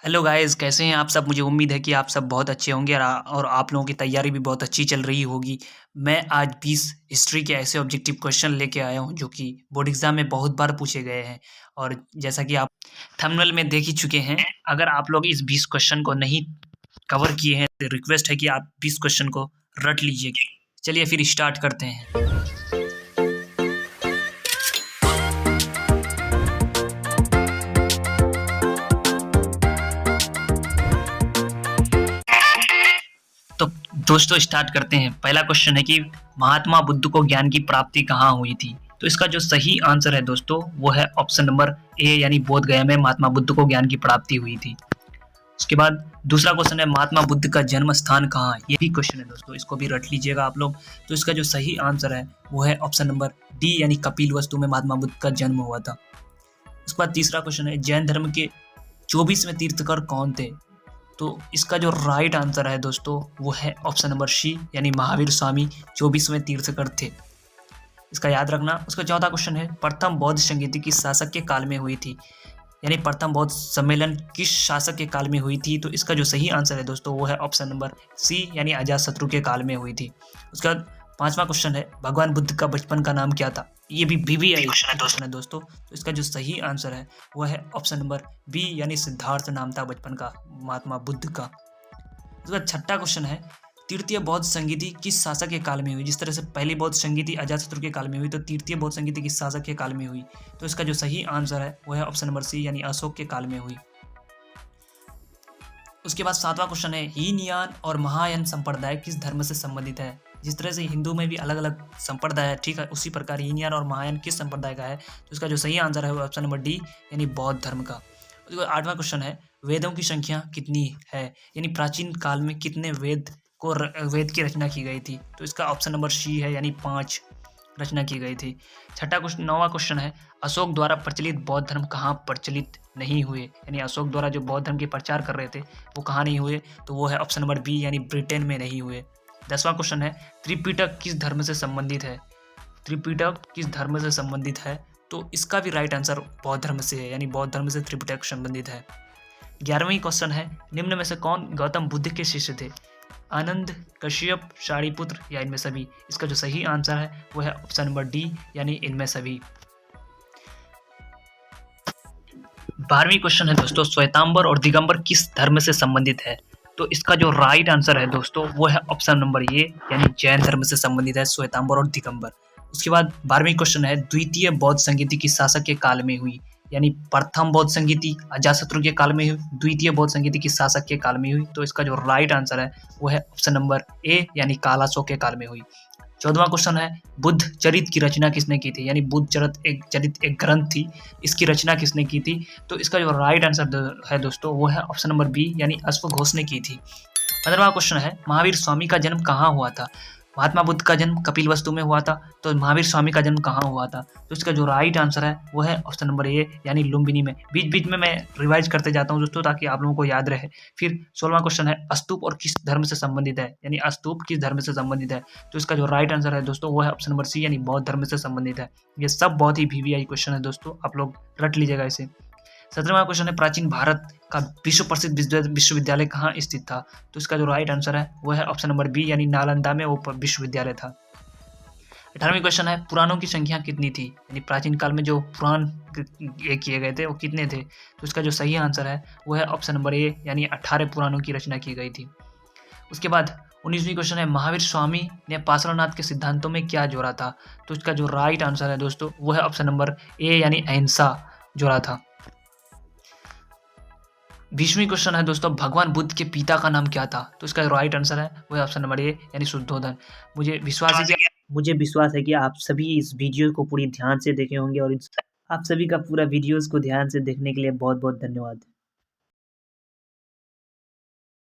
Hello guys, कैसे हैं आप सब? मुझे उम्मीद है कि आप सब बहुत अच्छे होंगे और आप लोगों की तैयारी भी बहुत अच्छी चल रही होगी। मैं आज 20 हिस्ट्री के ऐसे ऑब्जेक्टिव क्वेश्चन लेके आया हूं जो कि बोर्ड एग्जाम में बहुत बार पूछे गए हैं। और जैसा कि आप थंबनेल में देख ही चुके हैं, अगर आप लोग इस 20 क्वेश्चन को नहीं कवर किए हैं तो रिक्वेस्ट है कि आप 20 क्वेश्चन को रट लीजिए। चलिए फिर स्टार्ट करते हैं। तो दोस्तों स्टार्ट करते हैं। पहला क्वेश्चन है कि महात्मा बुद्ध को ज्ञान की प्राप्ति कहाँ हुई थी? तो इसका जो सही आंसर है दोस्तों वो है ऑप्शन नंबर ए, यानी बोध गया में महात्मा बुद्ध को ज्ञान की प्राप्ति हुई थी। उसके बाद दूसरा क्वेश्चन है महात्मा बुद्ध का जन्म स्थान कहाँ है? ये भी क्वेश्चन है दोस्तों, इसको भी रट लीजिएगा आप लोग। तो इसका जो सही आंसर है वो है ऑप्शन नंबर डी, यानी कपिलवस्तु में महात्मा बुद्ध का जन्म हुआ था। उसके बाद तीसरा क्वेश्चन है जैन धर्म के 24वें तीर्थकर कौन थे? तो इसका जो राइट आंसर है दोस्तों वो है ऑप्शन नंबर सी, यानी महावीर स्वामी 24वें तीर्थकर थे। इसका याद रखना। उसका चौथा क्वेश्चन है प्रथम बौद्ध संगीति किस शासक के काल में हुई थी? यानी प्रथम बौद्ध सम्मेलन किस शासक के काल में हुई थी? तो इसका जो सही आंसर है दोस्तों वो है ऑप्शन नंबर सी, यानी अजातशत्रु के काल में हुई थी। उसके बाद पांचवा क्वेश्चन है भगवान बुद्ध का बचपन का नाम क्या था? ये भी बीबीआई क्वेश्चन है दोस्तों। तो इसका जो सही आंसर है वो है ऑप्शन नंबर बी, यानी सिद्धार्थ नाम था बचपन का महात्मा बुद्ध का। उसके बाद छठा क्वेश्चन है तृतीय बौद्ध संगीति किस शासक के काल में हुई? जिस तरह से पहली बौद्ध संगीति अजातशत्रु के काल में हुई, तो तृतीय बौद्ध संगीति किस शासक के काल में हुई? तो इसका जो सही आंसर है वो है ऑप्शन नंबर सी, यानी अशोक के काल में हुई। उसके बाद सातवां क्वेश्चन है हीन यान और महायान संप्रदाय किस धर्म से संबंधित है? जिस तरह से हिंदू में भी अलग अलग संप्रदाय है, ठीक है, उसी प्रकार हीन यान और महायान किस संप्रदाय का है? तो इसका जो सही आंसर है वो ऑप्शन नंबर डी, यानी बौद्ध धर्म का। उसके बाद आठवां क्वेश्चन है वेदों की संख्या कितनी है? यानी प्राचीन काल में कितने वेद की रचना की गई थी? तो इसका ऑप्शन नंबर सी है, यानी 5 रचना की गई थी। छठा क्वेश्चन, नौवां क्वेश्चन है अशोक द्वारा प्रचलित बौद्ध धर्म कहाँ प्रचलित नहीं हुए? यानी अशोक द्वारा जो बौद्ध धर्म के प्रचार कर रहे थे वो कहाँ नहीं हुए? तो वो है ऑप्शन नंबर बी, यानी ब्रिटेन में नहीं हुए। 10वां क्वेश्चन है त्रिपिटक किस धर्म से संबंधित है? त्रिपिटक किस धर्म से संबंधित है? तो इसका भी राइट आंसर बौद्ध धर्म से है, यानी बौद्ध धर्म से त्रिपिटक संबंधित है। 11वीं क्वेश्चन है निम्न में से कौन गौतम बुद्ध के शिष्य थे? आनंद, कश्यप, शारिपुत्र या इनमें सभी? इसका जो सही आंसर है वो है ऑप्शन नंबर डी, यानी इनमें सभी। 12वीं क्वेश्चन है दोस्तों श्वेतांबर और दिगंबर किस धर्म से संबंधित है? तो इसका जो राइट आंसर है दोस्तों वो है ऑप्शन नंबर ए, यानी जैन धर्म से संबंधित है श्वेतांबर और दिगंबर। उसके बाद 12वीं क्वेश्चन है द्वितीय बौद्ध संगीति किस शासक के काल में हुई? यानी प्रथम बौद्ध संगीति अजातशत्रु के काल में हुई, द्वितीय बौद्ध संगीति किस शासक के काल में हुई? तो इसका जो राइट आंसर है वो है ऑप्शन नंबर ए, यानी कालाशोक के काल में हुई। 14वां क्वेश्चन है बुद्ध चरित की रचना किसने की थी? यानी बुद्ध चरित एक ग्रंथ थी, इसकी रचना किसने की थी? तो इसका जो राइट आंसर है दोस्तों वो है ऑप्शन नंबर बी, यानी अश्वघोष ने की थी। 15वां क्वेश्चन है महावीर स्वामी का जन्म कहाँ हुआ था? महात्मा बुद्ध का जन्म कपिलवस्तु में हुआ था, तो महावीर स्वामी का जन्म कहाँ हुआ था? तो इसका जो राइट आंसर है वो है ऑप्शन नंबर ए, यानी लुम्बिनी में। बीच बीच में मैं रिवाइज करते जाता हूँ दोस्तों ताकि आप लोगों को याद रहे। फिर 16वां क्वेश्चन है स्तूप और किस धर्म से संबंधित है? यानी स्तूप किस धर्म से संबंधित है? तो इसका जो राइट आंसर है दोस्तों वो है ऑप्शन नंबर सी, यानी बौद्ध धर्म से संबंधित है। ये सब बहुत ही वीवीआई क्वेश्चन है दोस्तों, आप लोग रट लीजिएगा इसे। 17वां क्वेश्चन है प्राचीन भारत का विश्व प्रसिद्ध विश्वविद्यालय कहाँ स्थित था? तो इसका जो राइट आंसर है वो है ऑप्शन नंबर बी, यानी नालंदा में वो विश्वविद्यालय था। 18वीं क्वेश्चन है पुराणों की संख्या कितनी थी? यानी प्राचीन काल में जो पुराण ये किए गए थे वो कितने थे? तो इसका जो सही आंसर है वो है ऑप्शन नंबर ए, यानी 18 पुराणों की रचना की गई थी। उसके बाद 19वीं क्वेश्चन है महावीर स्वामी ने पार्श्वनाथ के सिद्धांतों में क्या जोड़ा था? तो इसका जो राइट आंसर है दोस्तों वो है ऑप्शन नंबर ए, यानी अहिंसा जोड़ा था। 20वीं क्वेश्चन है दोस्तों भगवान बुद्ध के पिता का नाम क्या था? तो इसका राइट आंसर है वो है ऑप्शन नंबर ए, यानी शुद्धोधन। मुझे विश्वास है कि आप सभी इस वीडियो को पूरी ध्यान से देखे होंगे और आप सभी का पूरा वीडियोस को ध्यान से देखने के लिए बहुत बहुत धन्यवाद।